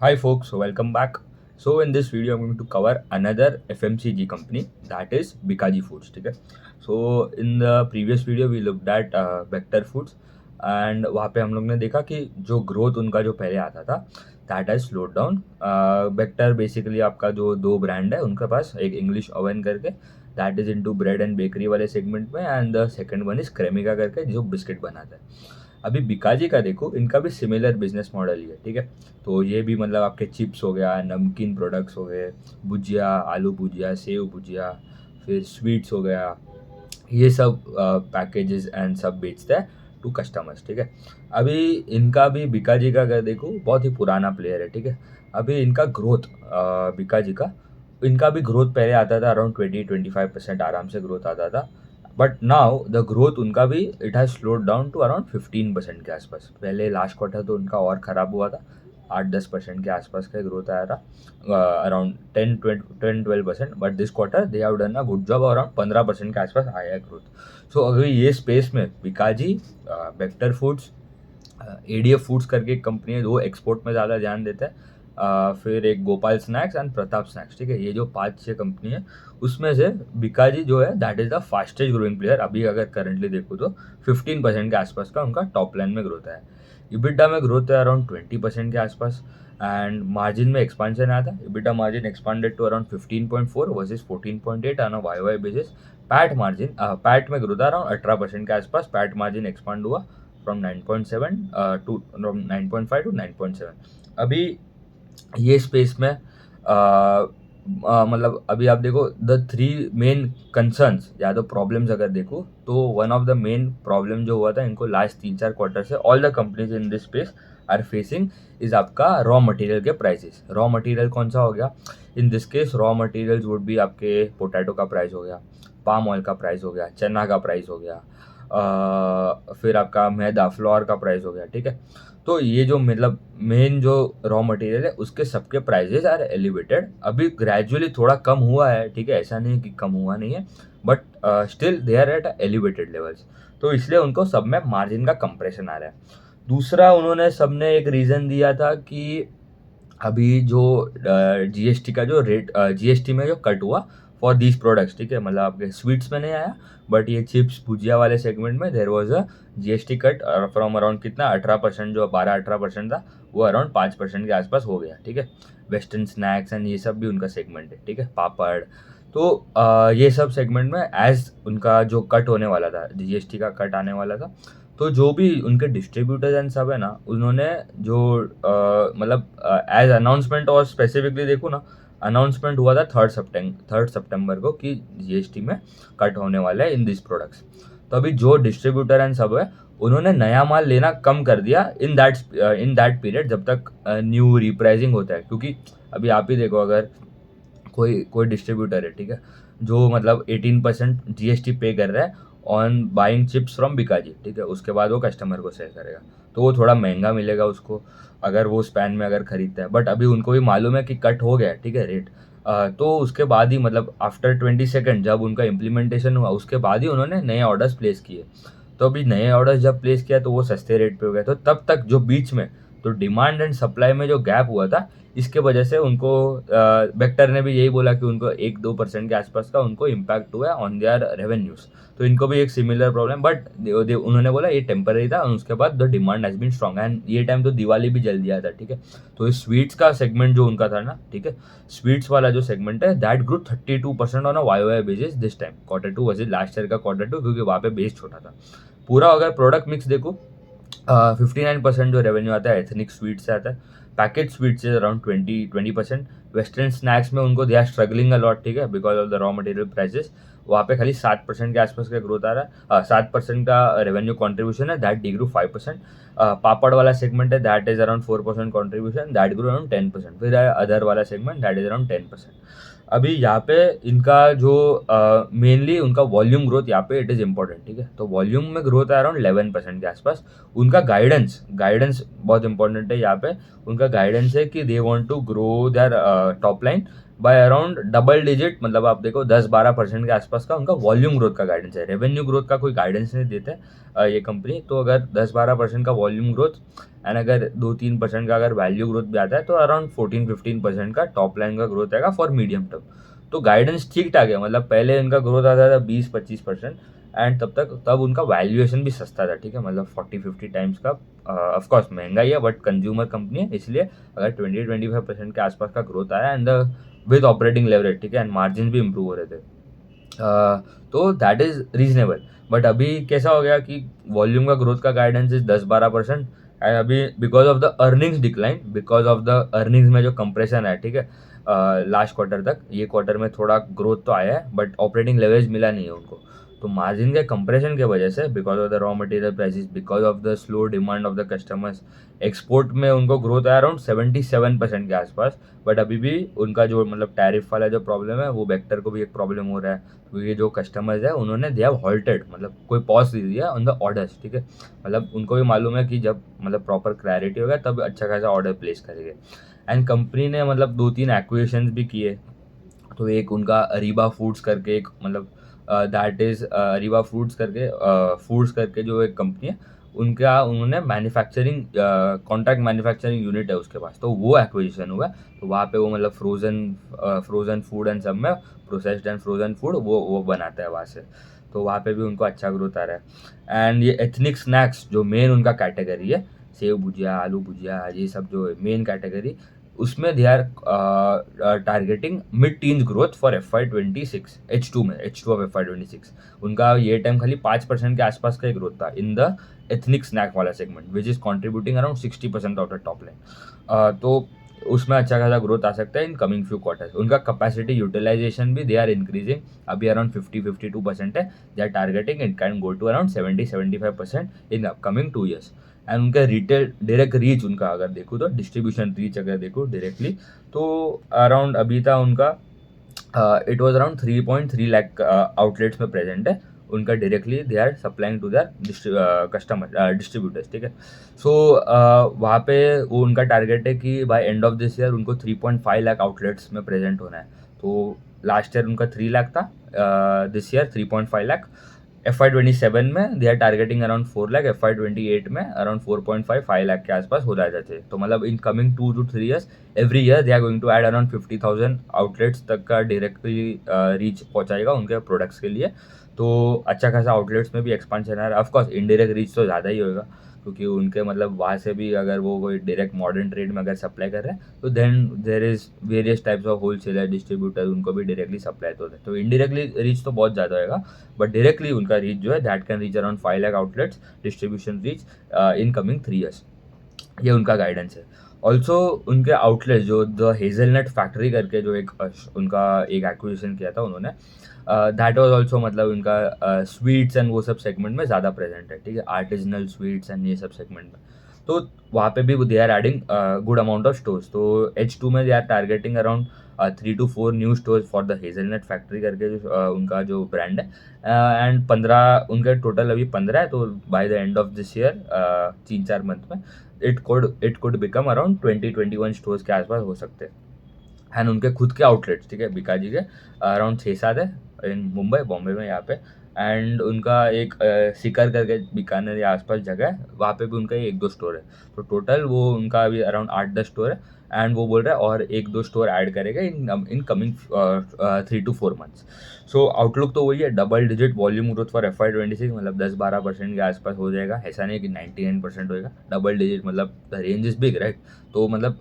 Hi folks, welcome back. So in this video, I'm going to cover another FMCG company that is Bikaji Foods. ठीक है. So in the previous video we looked at Vector Foods and वहाँ पे हम लोग ने देखा कि जो ग्रोथ उनका जो पहले आता था that has slowed down. Vector basically आपका जो दो ब्रांड है उनके पास, एक इंग्लिश ओवन करके that is into breadth and bakery वाले सेगमेंट में, and the second one is Cremica करके जो बिस्किट बनाता है. अभी बिकाजी का देखो, इनका भी सिमिलर बिजनेस मॉडल ही है. ठीक है. तो ये भी मतलब आपके चिप्स हो गया, नमकीन प्रोडक्ट्स हो गए, भुजिया, आलू भुजिया, सेव भुजिया, फिर स्वीट्स हो गया, ये सब पैकेजेस एंड सब बेचता है टू कस्टमर्स. ठीक है. अभी इनका भी बिकाजी का अगर देखो, बहुत ही पुराना प्लेयर है. ठीक है. अभी इनका ग्रोथ, बिकाजी का, इनका भी ग्रोथ पहले आता था अराउंड 20-25% आराम से ग्रोथ आता था. बट नाउ द ग्रोथ उनका भी it has slowed down to around 15% के आसपास. पहले लास्ट क्वार्टर तो उनका और ख़राब हुआ था, 8-10% के आसपास का ग्रोथ आया था, around 10-12%. But this quarter they have done a good job, around 15% के आसपास आया है ग्रोथ. सो अभी ये स्पेस में Bikaji, vector foods, ADF foods करके एक कंपनी है, दो एक्सपोर्ट में ज़्यादा ध्यान देता है. फिर एक Gopal snacks and Pratap snacks. ठीक है. ये जो 5-6 कंपनी है उसमें से बिकाजी जो है that is the fastest growing player. अभी अगर करंटली देखो तो 15% के आसपास का उनका टॉप लाइन में ग्रोथ है. इबिटा में ग्रोथ है अराउंड 20% के आसपास, एंड मार्जिन में एक्सपांशन आया था. EBITDA margin expanded to around 15.4 versus 14.8 on a Y basis. PAT में ग्रोथ अराउंड 18% के आसपास. पैट मार्जिन एक्सपांड हुआ फ्रॉम 9.7 टू 9.5 टू 9.7. अभी ये स्पेस में मतलब अभी आप देखो द थ्री मेन कंसर्न्स या तो प्रॉब्लम्स अगर देखो तो one of the main problem जो हुआ था इनको लास्ट 3-4 क्वार्टर से all the companies in this space are facing is आपका रॉ मटेरियल के प्राइसेस. रॉ मटेरियल कौन सा हो गया? In this case raw materials would भी आपके पोटैटो का प्राइस हो गया, पाम ऑयल का प्राइस हो गया, चना का प्राइस हो गया, फिर आपका मैदा फ्लोर का प्राइस हो गया. ठीक है. तो ये जो मतलब मेन जो रॉ मटेरियल है उसके सबके प्राइजेज आर एलिवेटेड. अभी ग्रेजुअली थोड़ा कम हुआ है. ठीक है. ऐसा नहीं कि कम हुआ नहीं है, but still they are at elevated levels. तो इसलिए उनको सब में मार्जिन का कंप्रेशन आ रहा है. दूसरा उन्होंने सबने एक रीज़न दिया था कि अभी जो जीएसटी का जो रेट, जीएसटी में जो कट हुआ फॉर दीज प्रोडक्ट्स. ठीक है. मतलब आपके स्वीट्स में नहीं आया, बट ये चिप्स भुजिया वाले सेगमेंट में there was a GST cut from around कितना 18%, जो 12-18% था वो अराउंड 5% के आसपास हो गया. ठीक है. वेस्टर्न स्नैक्स एंड ये सब भी उनका सेगमेंट है. ठीक है. पापड़, तो ये सब सेगमेंट में एज उनका जो कट होने वाला था, जीएसटी का कट आने वाला था, तो जो भी उनके डिस्ट्रीब्यूटर्स एंड सब है ना, उन्होंने जो मतलब एज अनाउंसमेंट और स्पेसिफिकली देखो ना, अनाउंसमेंट हुआ था 3 सितंबर को कि जीएसटी में कट होने वाला है इन दिस प्रोडक्ट्स. तो अभी जो डिस्ट्रीब्यूटर एंड सब है उन्होंने नया माल लेना कम कर दिया इन दैट पीरियड, जब तक न्यू रिप्राइजिंग होता है. क्योंकि अभी आप ही देखो, अगर कोई डिस्ट्रीब्यूटर है, ठीक है, जो मतलब 18% जीएसटी पे कर रहा है on buying chips from Bikaji. ठीक है. उसके बाद वो कस्टमर को सेल करेगा तो वो थोड़ा महंगा मिलेगा उसको अगर वो स्पैन में अगर खरीदता है. बट अभी उनको भी मालूम है कि कट हो गया. ठीक है, रेट. तो उसके बाद ही मतलब आफ्टर 22 जब उनका इम्प्लीमेंटेशन हुआ उसके बाद ही उन्होंने नए ऑर्डर्स प्लेस किए. तो अभी नए ऑर्डर्स जब प्लेस किया तो वो सस्ते रेट पे हो गए. तो तब तक जो बीच में तो डिमांड एंड सप्लाई में जो गैप हुआ था, इसके वजह से उनको वेक्टर ने भी यही बोला कि उनको 1-2% के आसपास का उनको इम्पैक्ट हुआ ऑन देयर रेवेन्यूज. तो इनको भी एक सिमिलर प्रॉब्लम, बट उन्होंने बोला ये टेम्पररी था, और उसके बाद the demand has been strong. And ये टाइम तो दिवाली भी जल्दी आया था. ठीक है. तो ये स्वीट्स का सेगमेंट जो उनका था ना, ठीक है, स्वीट्स वाला जो सेगमेंट है that grow 32% on a Y basis this time Q2 versus last year का Q2, क्योंकि वहाँ पे बेस छोटा था. पूरा अगर प्रोडक्ट मिक्स देखो, 59% जो रेवेन्यू आता है एथनिक स्वीट से आता है. पैकेट स्वीट से अराउंड 20%. वेस्टर्न स्नैक्स में उनको दे आर स्ट्रगलिंग अलॉट. ठीक है, because of the raw material prices. वहाँ पे खाली 7% के आसपास का ग्रोथ आ रहा है. 7% का रेवेन्यू कॉन्ट्रीब्यूशन है, दैट डी ग्रू 5%. पापड़ वाला सेगमेंट है that is around 4% contribution, that grew around 10%. फिर अदर वाला सेगमेंट दैट इज अराउंड 10%. अभी यहाँ पे इनका जो मेनली उनका वॉल्यूम ग्रोथ यहाँ पे इट इज़ इम्पॉर्टेंट. ठीक है. तो वॉल्यूम में ग्रोथ है अराउंड 11% के आसपास. उनका गाइडेंस बहुत इंपॉर्टेंट है यहाँ पे. उनका गाइडेंस है कि they want to grow their top line by around double digit, मतलब आप देखो 10-12% के आसपास का उनका वॉल्यूम ग्रोथ का गाइडेंस है। रेवेन्यू ग्रोथ का कोई गाइडेंस नहीं देते ये कंपनी। तो अगर 10-12% का वॉल्यूम ग्रोथ एंड अगर 2-3% का अगर वैल्यू ग्रोथ भी आता है तो अराउंड 14-15% का टॉप लाइन का ग्रोथ आएगा फॉर मीडियम टर्म। तो गाइडेंस ठीक ठाक है, मतलब पहले इनका ग्रोथ आता था 20-25% एंड तब उनका वैल्यूएशन भी सस्ता था, ठीक है, मतलब 40-50 टाइम्स का। ऑफकोर्स महंगा ही है बट कंज्यूमर कंपनी है, इसलिए अगर 20-25% के आसपास का ग्रोथ आया एंड विद ऑपरेटिंग लेवरेज, ठीक है, एंड मार्जिन भी इंप्रूव हो रहे थे, तो दैट इज रीजनेबल। बट अभी कैसा हो गया कि वॉल्यूम का ग्रोथ का गाइडेंस इज 10-12% एंड अभी because of the earnings decline, because of the earnings में जो कंप्रेशन है, ठीक है, लास्ट क्वार्टर तक, ये क्वार्टर में थोड़ा ग्रोथ तो आया है बट ऑपरेटिंग लेवरेज मिला नहीं है उनको। तो मार्जिन के कंप्रेशन के वजह से, because of the raw material prices, because of the slow demand of the customers, export में उनको ग्रोथ आया अराउंड 77% के आसपास। बट अभी भी उनका जो मतलब टैरिफ वाला जो प्रॉब्लम है वो वेक्टर को भी एक प्रॉब्लम हो रहा है, क्योंकि जो कस्टमर्स है उन्होंने दे हैव हॉल्टेड, मतलब कोई पॉज दे दिया ऑन द ऑर्डर्स, ठीक है, मतलब उनको भी मालूम है कि जब मतलब प्रॉपर क्लैरिटी होगा तब अच्छा खासा ऑर्डर प्लेस करेंगे। एंड कंपनी ने मतलब 2-3 एक्विजिशंस भी किए। तो एक उनका अरीबा फूड्स करके एक मतलब दैट इज़ अरीबा फूड्स करके जो एक कंपनी है, उनका उन्होंने मैन्युफैक्चरिंग कॉन्ट्रैक्ट मैन्युफैक्चरिंग यूनिट है उसके पास, तो वो एक्विजिशन हुआ। तो वहाँ पे वो मतलब फ्रोज़न फूड एंड सब में प्रोसेस्ड एंड फ्रोज़न फूड वो बनाता है वहाँ से। तो वहाँ पे भी उनको अच्छा ग्रोथ आ रहा है। एंड ये एथनिक स्नैक्स जो मेन उनका कैटेगरी है, सेव भुजिया, आलू भुजिया, ये सब जो मेन कैटेगरी, उसमें they are targeting mid teens growth for FY26 H2 में, H2 ऑफ FY26। उनका ये टाइम खाली 5% के आसपास का ही ग्रोथ था इन द एथनिक स्नैक वाला segment, which is contributing around 60% of the top line. तो उसमें अच्छा खासा ग्रोथ आ सकता है इन कमिंग फ्यू क्वार्टर्स। उनका कैपेसिटी यूटिलाइजेशन भी दे आर इंक्रीजिंग, अभी अराउंड 50-52% है। They are targeting it can go to around 70-75% in upcoming 2 years। And उनका रिटेल डायरेक्ट रीच, उनका अगर देखूँ तो डिस्ट्रीब्यूशन रीच अगर देखूँ डायरेक्टली, तो अराउंड अभी था उनका it was around 3.3 lakh outlets में प्रेजेंट है उनका directly, they are supplying to their customer distributors, ठीक है। सो वहाँ पे वो उनका टारगेट है कि by end of this year उनको 3.5 लाख आउटलेट्स में प्रेजेंट होना है। तो लास्ट ईयर उनका 3 लाख था, दिस ईयर 3.5 लाख। FY27 में they are targeting around 4 lakh, FY28 में अराउंड 4.5 लाख के आसपास हो जाते थे। तो मतलब in coming 2 to 3 years every year they are going to add around 50,000 outlets तक का डायरेक्टली रीच पहुंचाएगा उनके प्रोडक्ट्स के लिए। तो अच्छा खासा आउटलेट्स में भी एक्सपांशन है। ऑफकोर्स इनडायरेक्ट रीच तो ज़्यादा ही होगा, क्योंकि उनके मतलब वहाँ से भी अगर वो कोई डायरेक्ट मॉडर्न ट्रेड में अगर सप्लाई कर रहे हैं तो then there is various types of wholesaler distributor, उनको भी डायरेक्टली सप्लाई तो होते हैं। तो इनडायरेक्टली रीच तो बहुत ज़्यादा होगा, बट डायरेक्टली उनका रीच जो है that can reach around 5 lakh outlets distribution reach in coming 3 years। ये उनका गाइडेंस है। ऑल्सो उनके आउटलेट्स जो द हेज़लनट फैक्ट्री करके जो एक उनका एक एक्विजिशन किया था उन्होंने, दैट वाज ऑल्सो मतलब उनका स्वीट्स एंड वो सब सेगमेंट में ज़्यादा प्रेजेंट है, ठीक है, आर्टिजनल स्वीट्स एंड ये सब सेगमेंट में। तो वहाँ पे भी they are adding good amount of stores. तो H2 में they are targeting around 3 to 4 new stores for the hazelnut factory करके जो उनका जो ब्रांड है, एंड 15 उनके टोटल अभी 15 है। तो by the end of this year 3-4 month में it could become around 20-21 stores के आसपास हो सकते हैं। एंड उनके खुद के आउटलेट्स, ठीक है, बिकाजी के अराउंड 6-7 है इन मुंबई बॉम्बे में यहाँ पे। एंड उनका एक सीकर करके बीकानेर या आसपास जगह है, वहाँ पे भी उनका 1-2 स्टोर है। तो टोटल वो उनका अभी अराउंड 8-10 स्टोर है। एंड वो बोल रहा है और 1-2 स्टोर ऐड करेगा in coming 3 to 4 months। So outlook तो वही है, double digit volume growth for FY26, मतलब 10-12% के आसपास हो जाएगा। ऐसा नहीं कि 99% होएगा, डबल डिजिट मतलब the range is big, right. तो मतलब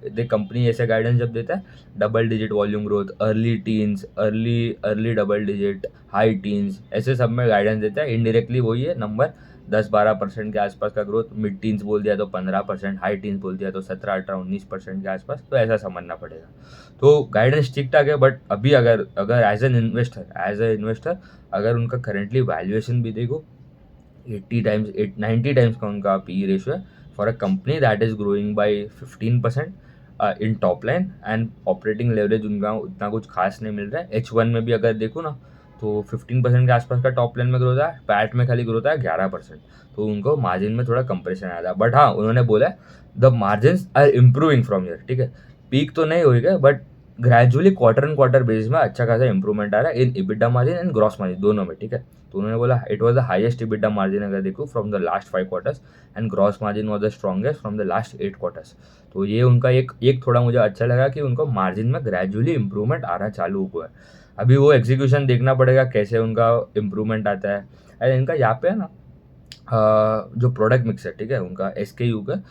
द कंपनी ऐसे गाइडेंस जब देता है, double digit volume growth, early teens, early double digit, high teens, ऐसे सब में गाइडेंस देता है। इनडायरेक्टली वही है नंबर, 10-12% के आसपास का ग्रोथ। मिड टीन्स बोल दिया तो 15%, हाई टीन्स बोल दिया तो 17-18-19% के आसपास। तो ऐसा समझना पड़ेगा। तो गाइडेंस ठीक ठाक है, बट अभी अगर अगर एज ए इन्वेस्टर अगर उनका करेंटली वैल्यूएशन भी देखो, 80 टाइम्स 90 टाइम्स का उनका PE रेशियो है for a company that is growing by 15% in top line. And operating leverage उनका उतना कुछ खास नहीं मिल रहा है। H1 में भी अगर देखो ना तो 15% के आसपास का टॉप लाइन में ग्रोथ है, पैट में खाली ग्रोथ है 11%। तो उनको मार्जिन में थोड़ा कंप्रेशन आया था, बट हाँ उन्होंने बोला the margin are improving from year, ठीक है, पीक तो नहीं होएगा but gradually quarter and quarter base में अच्छा खासा इंप्रूवमेंट आ रहा है in EBITDA margin and gross margin दोनों में, ठीक है। तो उन्होंने बोला it was the highest EBITDA margin अगर देखो from the last 5 quarters and gross margin was the strongest from the last 8 quarters. तो ये उनका एक थोड़ा मुझे अच्छा लगा कि उनको मार्जिन में ग्रेजुअली इंप्रूवमेंट आना चालू हुआ है। अभी वो एग्जीक्यूशन देखना पड़ेगा कैसे उनका इंप्रूवमेंट आता है। एंड इनका यहाँ पे है ना जो प्रोडक्ट मिक्स है, ठीक है, उनका एसकेयू का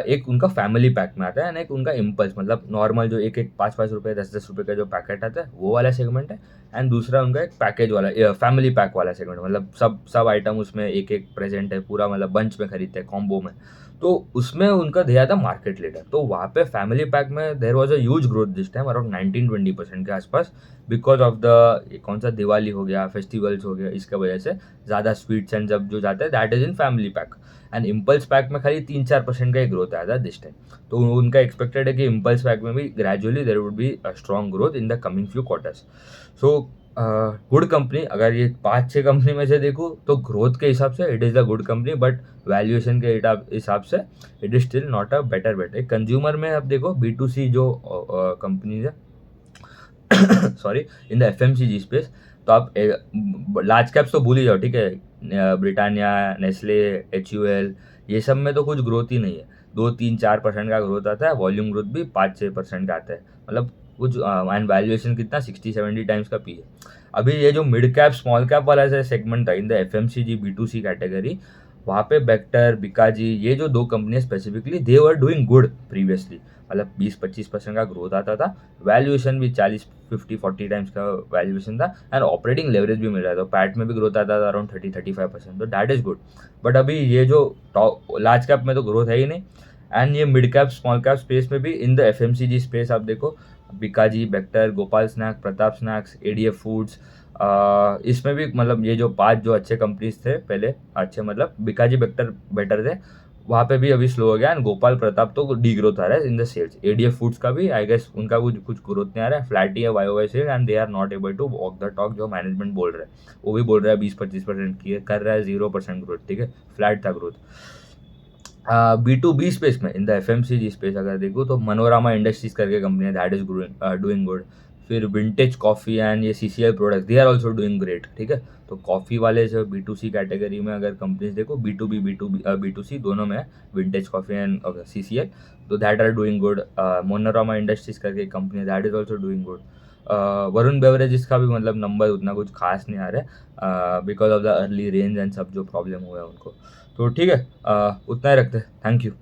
एक उनका फैमिली पैक में आता है ना, एक उनका इम्पल्स मतलब नॉर्मल जो एक 5-5 रुपये 10-10 रुपये का जो पैकेट आता है वो वाला सेगमेंट है। एंड दूसरा उनका एक पैकेज वाला फैमिली पैक वाला सेगमेंट, मतलब सब आइटम उसमें एक एक प्रेजेंट है पूरा, मतलब बंच में खरीदते हैं कॉम्बो में। तो उसमें उनका दिया था मार्केट लीडर। तो वहाँ पे फैमिली पैक में there was a huge growth this time around 19-20% के आसपास, बिकॉज ऑफ द कौन सा दिवाली हो गया, फेस्टिवल्स हो गया, इसके वजह से ज़्यादा स्वीट्स एंड जब जो जाता है that is in family pack. And impulse pack में खाली 3-4% का ही ग्रोथ आया था दिस टाइम। तो उनका एक्सपेक्टेड है कि इम्पल्स पैक में भी gradually there would be strong growth in the coming few quarters. So good company, अगर ये 5-6 कंपनी में से देखूँ तो ग्रोथ के हिसाब से it is a good company, but valuation के हिसाब से it is still not a better bet. एक कंज्यूमर में अब देखो B2C जो कंपनीज है sorry in the FMCG space, तो आप लार्ज कैप्स तो भूल ही जाओ, ठीक है। ब्रिटानिया, नेस्ले, HUL, ये सब में तो कुछ ग्रोथ ही नहीं है। 2-3-4% का ग्रोथ आता है, वॉल्यूम ग्रोथ भी 5-6% का आता है, मतलब कुछ एंड वैल्यूएशन कितना 60-70 टाइम्स का पी है। अभी ये जो मिड कैप स्मॉल कैप वाला सेगमेंट था in the FMCG B2C category, वहाँ पे बेक्टर, बिकाजी, ये जो 2 कंपनियाँ specifically they were doing good previously, मतलब 20-25% का ग्रोथ आता था, वैल्यूएशन भी 40-50-40 टाइम्स का वैल्यूएशन था, एंड ऑपरेटिंग लेवरेज भी मिल रहा था, पैट में भी ग्रोथ आता था अराउंड 30-35%, तो दैट इज गुड। बट अभी ये जो टॉप लार्ज कैप में तो ग्रोथ है ही नहीं, एंड ये mid cap small cap space में भी इन द FMCG स्पेस आप देखो Bikaji, Bector, Gopal snack, Pratap snacks, ADF foods, इसमें भी मतलब ये जो 5 जो अच्छे कंपनीज थे पहले, अच्छे मतलब बिकाजी, बेक्टर बेटर थे, वहाँ पे भी अभी स्लो हो गया, एंड गोपाल प्रताप तो डी ग्रोथ आ रहा है in the sales. ADF foods का भी आई गेस उनका कुछ ग्रोथ नहीं आ रहा है, फ्लैट ही है YOY sale, and they are not able to walk the talk, जो मैनेजमेंट बोल रहा है वो भी बोल रहा है 20-25% की कर रहा है, 0% ग्रोथ, ठीक है, फ्लैट था ग्रोथ। B2B स्पेस में इन द FMCG स्पेस अगर देखो तो मनोरमा इंडस्ट्रीज करके कंपनी है, दैट इज डूइंग गुड। फिर विंटेज कॉफ़ी एंड ये CCL products, they are also doing great, ठीक है। तो कॉफ़ी वाले जो B2C कैटेगरी में अगर कंपनीज देखो, B2B B2C दोनों में है, विंटेज कॉफ़ी एंड CCL, तो that are doing good. Manorama industries करके कंपनी, that is also doing good. Varun beverages का भी मतलब नंबर उतना कुछ खास नहीं आ रहा है because of the early range and सब जो प्रॉब्लम हुआ है उनको। तो ठीक है, उतना ही रखते हैं, थैंक यू।